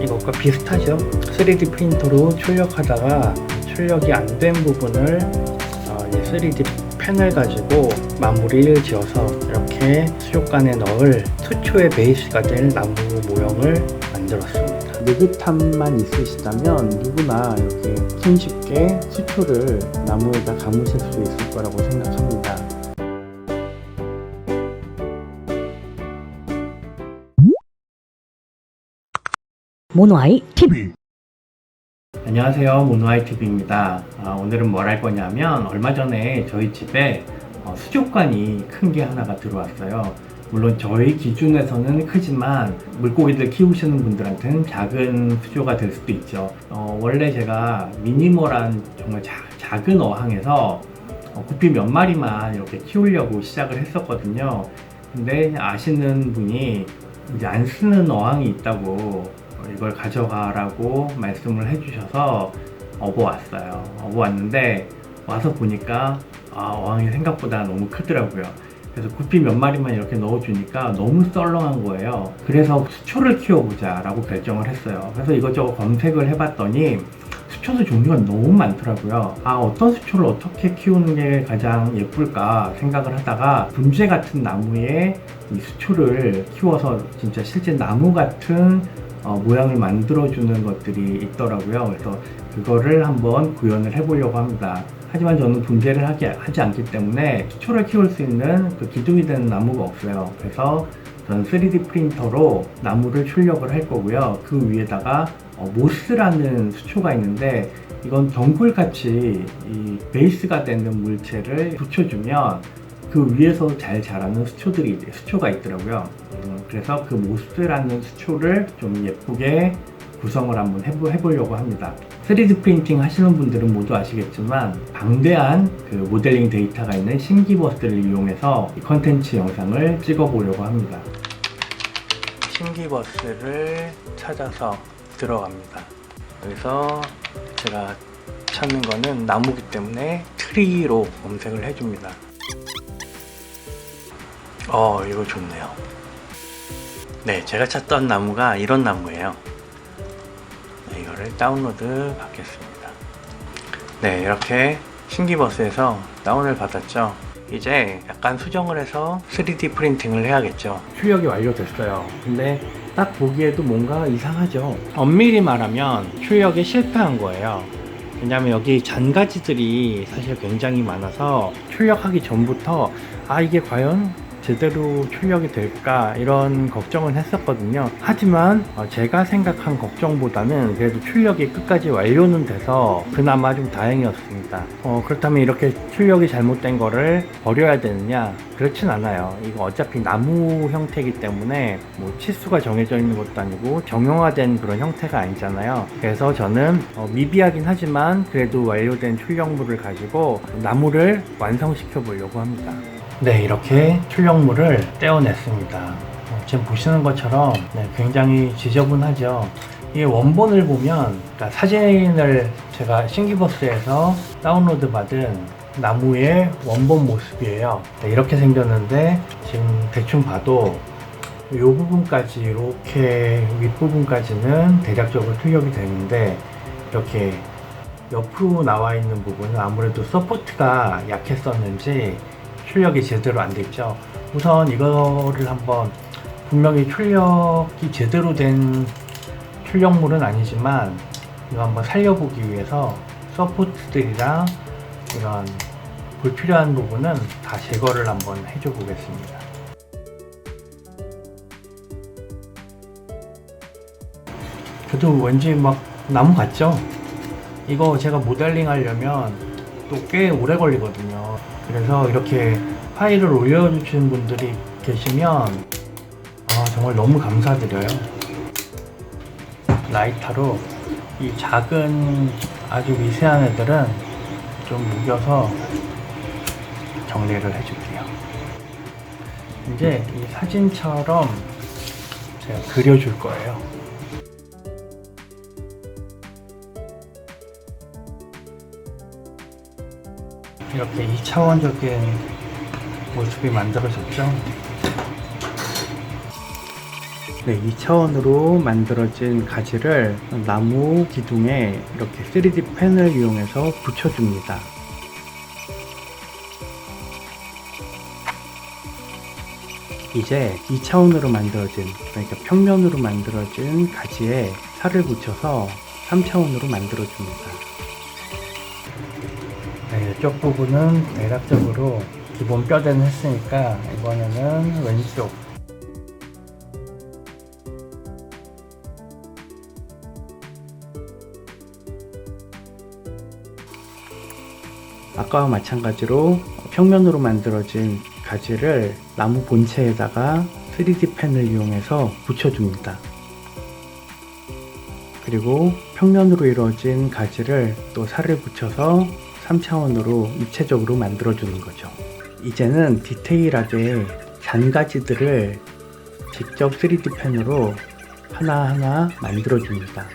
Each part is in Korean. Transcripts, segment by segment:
이것과 비슷하죠. 3D 프린터로 출력하다가 출력이 안 된 부분을 이 3D 펜을 가지고 마무리를 지어서 이렇게 수족관에 넣을 수초의 베이스가 될 나무 모형을 만들었습니다. 느긋함만 있으시다면 누구나 이렇게 손쉽게 수초를 나무에다 감으실 수 있을 거라고 생각합니다. 모노아이 TV. 안녕하세요, 모노아이 TV입니다. 오늘은 뭘 할 거냐면 얼마 전에 저희 집에 수족관이 큰 게 하나가 들어왔어요. 물론 저희 기준에서는 크지만 물고기들 키우시는 분들한테는 작은 수조가 될 수도 있죠. 원래 제가 미니멀한 정말 작은 어항에서 구피 몇 마리만 이렇게 키우려고 시작을 했었거든요. 근데 아시는 분이 이제 안 쓰는 어항이 있다고 이걸 가져가라고 말씀을 해주셔서 업어왔어요. 업어왔는데 와서 보니까 어항이 생각보다 너무 크더라고요. 그래서 구피 몇 마리만 이렇게 넣어주니까 너무 썰렁한 거예요. 그래서 수초를 키워보자 라고 결정을 했어요. 그래서 이것저것 검색을 해봤더니 수초도 종류가 너무 많더라고요. 어떤 수초를 어떻게 키우는 게 가장 예쁠까 생각을 하다가 분재 같은 나무에 이 수초를 키워서 진짜 실제 나무 같은 모양을 만들어주는 것들이 있더라고요. 그래서 그거를 한번 구현을 해보려고 합니다. 하지만 저는 분재를 하지 않기 때문에 수초를 키울 수 있는 그 기둥이 되는 나무가 없어요. 그래서 저는 3D 프린터로 나무를 출력을 할 거고요. 그 위에다가 모스라는 수초가 있는데 이건 덩굴같이 이 베이스가 되는 물체를 붙여주면 그 위에서 잘 자라는 수초가 있더라고요. 그래서 그 모스라는 수초를 좀 예쁘게 구성을 한번 해보려고 합니다. 3D 프린팅 하시는 분들은 모두 아시겠지만 방대한 그 모델링 데이터가 있는 신기버스를 이용해서 이 컨텐츠 영상을 찍어보려고 합니다. 신기버스를 찾아서 들어갑니다. 여기서 제가 찾는 거는 나무기 때문에 트리로 검색을 해줍니다. 이거 좋네요. 네, 제가 찾던 나무가 이런 나무예요. 이거를 다운로드 받겠습니다. 네, 이렇게 신기버스에서 다운을 받았죠. 이제 약간 수정을 해서 3D 프린팅을 해야겠죠. 출력이 완료됐어요. 근데 딱 보기에도 뭔가 이상하죠. 엄밀히 말하면 출력에 실패한 거예요. 왜냐면 여기 잔가지들이 사실 굉장히 많아서 출력하기 전부터 이게 과연 제대로 출력이 될까 이런 걱정은 했었거든요. 하지만 제가 생각한 걱정보다는 그래도 출력이 끝까지 완료는 돼서 그나마 좀 다행이었습니다. 그렇다면 이렇게 출력이 잘못된 거를 버려야 되느냐? 그렇진 않아요. 이거 어차피 나무 형태이기 때문에 뭐 치수가 정해져 있는 것도 아니고 정형화된 그런 형태가 아니잖아요. 그래서 저는 미비하긴 하지만 그래도 완료된 출력물을 가지고 나무를 완성시켜 보려고 합니다. 네, 이렇게 출력물을 떼어냈습니다. 지금 보시는 것처럼 굉장히 지저분하죠. 이 원본을 보면, 그러니까 사진을 제가 신기버스에서 다운로드 받은 나무의 원본 모습이에요. 이렇게 생겼는데 지금 대충 봐도 이 부분까지 이렇게 윗부분까지는 대략적으로 출력이 되는데 이렇게 옆으로 나와 있는 부분은 아무래도 서포트가 약했었는지 출력이 제대로 안 됐죠. 우선 이거를 한번 분명히 출력이 제대로 된 출력물은 아니지만 이거 한번 살려보기 위해서 서포트들이랑 이런 불필요한 부분은 다 제거를 한번 해줘 보겠습니다. 그래도 왠지 막 나무 같죠? 이거 제가 모델링 하려면 또 꽤 오래 걸리거든요. 그래서 이렇게 파일을 올려주시는 분들이 계시면 정말 너무 감사드려요. 라이터로 이 작은 아주 미세한 애들은 좀 무겨서 정리를 해줄게요. 이제 이 사진처럼 제가 그려줄 거예요. 이렇게 2차원적인 모습이 만들어졌죠. 네, 2차원으로 만들어진 가지를 나무 기둥에 이렇게 3D 펜을 이용해서 붙여줍니다. 이제 2차원으로 만들어진, 그러니까 평면으로 만들어진 가지에 살을 붙여서 3차원으로 만들어줍니다. 네, 이쪽 부분은 대략적으로 기본 뼈대는 했으니까 이번에는 왼쪽. 아까와 마찬가지로 평면으로 만들어진 가지를 나무 본체에다가 3D 펜을 이용해서 붙여줍니다. 그리고 평면으로 이루어진 가지를 또 살을 붙여서 3차원으로 입체적으로 만들어주는 거죠. 이제는 디테일하게 잔가지들을 직접 3D 펜으로 하나하나 만들어줍니다.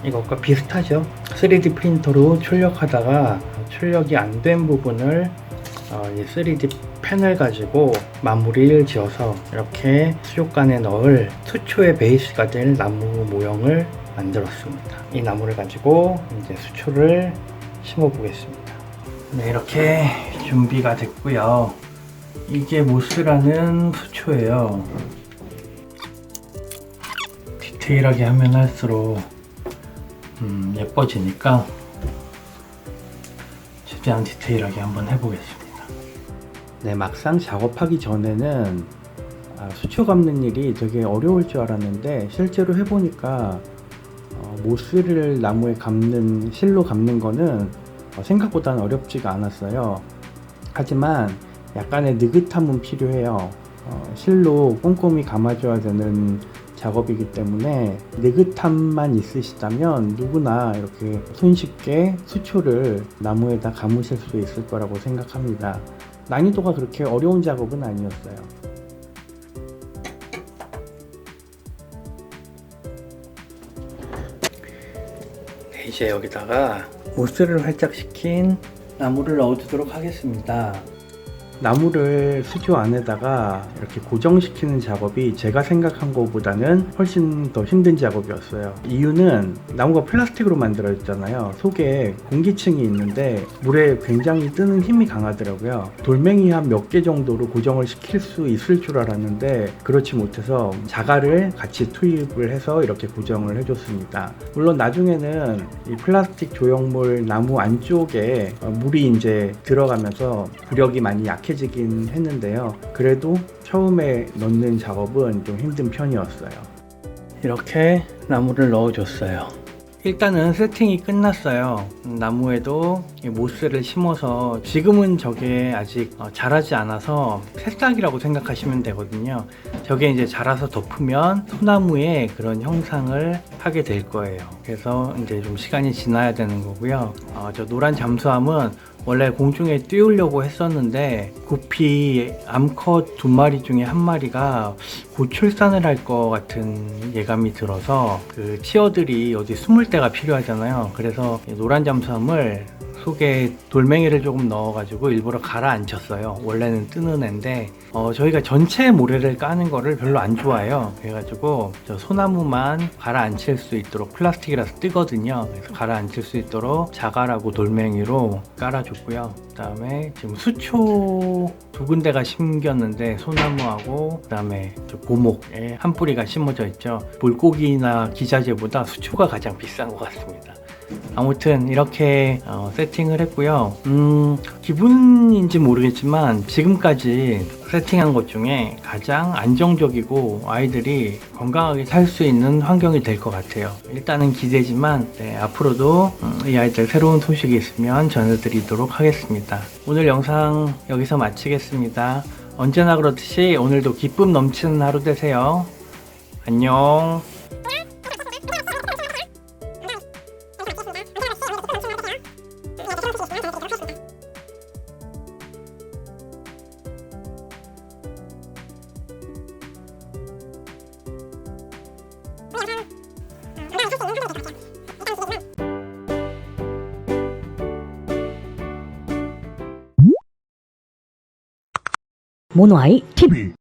이것과 비슷하죠. 3D 프린터로 출력하다가 출력이 안 된 부분을 이 3D 펜을 가지고 마무리를 지어서 이렇게 수족관에 넣을 수초의 베이스가 될 나무 모형을 만들었습니다. 이 나무를 가지고 이제 수초를 심어 보겠습니다. 네, 이렇게 준비가 됐고요. 이게 모스라는 수초예요. 디테일하게 하면 할수록 예뻐지니까 최대한 디테일하게 한번 해보겠습니다. 네, 막상 작업하기 전에는 수초 감는 일이 되게 어려울 줄 알았는데 실제로 해보니까 모스를 나무에 감는 실로 감는 거는 생각보다는 어렵지가 않았어요. 하지만 약간의 느긋함은 필요해요. 실로 꼼꼼히 감아줘야 되는 작업이기 때문에 느긋함만 있으시다면 누구나 이렇게 손쉽게 수초를 나무에다 감으실 수 있을 거라고 생각합니다. 난이도가 그렇게 어려운 작업은 아니었어요. 네, 이제 여기다가 모스를 활짝 식힌 나무를 넣어주도록 하겠습니다. 나무를 수조 안에다가 이렇게 고정시키는 작업이 제가 생각한 것보다는 훨씬 더 힘든 작업이었어요. 이유는 나무가 플라스틱으로 만들어졌잖아요. 속에 공기층이 있는데 물에 굉장히 뜨는 힘이 강하더라고요. 돌멩이 한 몇 개 정도로 고정을 시킬 수 있을 줄 알았는데 그렇지 못해서 자갈을 같이 투입을 해서 이렇게 고정을 해줬습니다. 물론 나중에는 이 플라스틱 조형물 나무 안쪽에 물이 이제 들어가면서 부력이 많이 약해지긴 했는데요. 그래도 처음에 넣는 작업은 좀 힘든 편이었어요. 이렇게 나무를 넣어줬어요. 일단은 세팅이 끝났어요. 나무에도 모스를 심어서 지금은 저게 아직 자라지 않아서 새싹이라고 생각하시면 되거든요. 저게 이제 자라서 덮으면 소나무의 그런 형상을 하게 될 거예요. 그래서 이제 좀 시간이 지나야 되는 거고요. 저 노란 잠수함은 원래 공중에 띄우려고 했었는데 구피 암컷 2마리 중에 1마리가 곧 출산을 할 것 같은 예감이 들어서 그 치어들이 어디 숨을 데가 필요하잖아요. 그래서 노란 잠수함을 속에 돌멩이를 조금 넣어가지고 일부러 가라앉혔어요. 원래는 뜨는 애인데 저희가 전체 모래를 까는 거를 별로 안 좋아해요. 그래가지고 저 소나무만 가라앉힐 수 있도록, 플라스틱이라서 뜨거든요. 그래서 가라앉힐 수 있도록 자갈하고 돌멩이로 깔아줬고요. 그 다음에 지금 수초 2군데가 심겼는데 소나무하고 그 다음에 고목에 한 뿌리가 심어져 있죠. 물고기나 기자재보다 수초가 가장 비싼 것 같습니다. 아무튼 이렇게 세팅을 했고요. 기분인지 모르겠지만 지금까지 세팅한 것 중에 가장 안정적이고 아이들이 건강하게 살 수 있는 환경이 될 것 같아요. 일단은 기대지만 앞으로도 이 아이들 새로운 소식이 있으면 전해드리도록 하겠습니다. 오늘 영상 여기서 마치겠습니다. 언제나 그렇듯이 오늘도 기쁨 넘치는 하루 되세요. 안녕. 모노아이 TV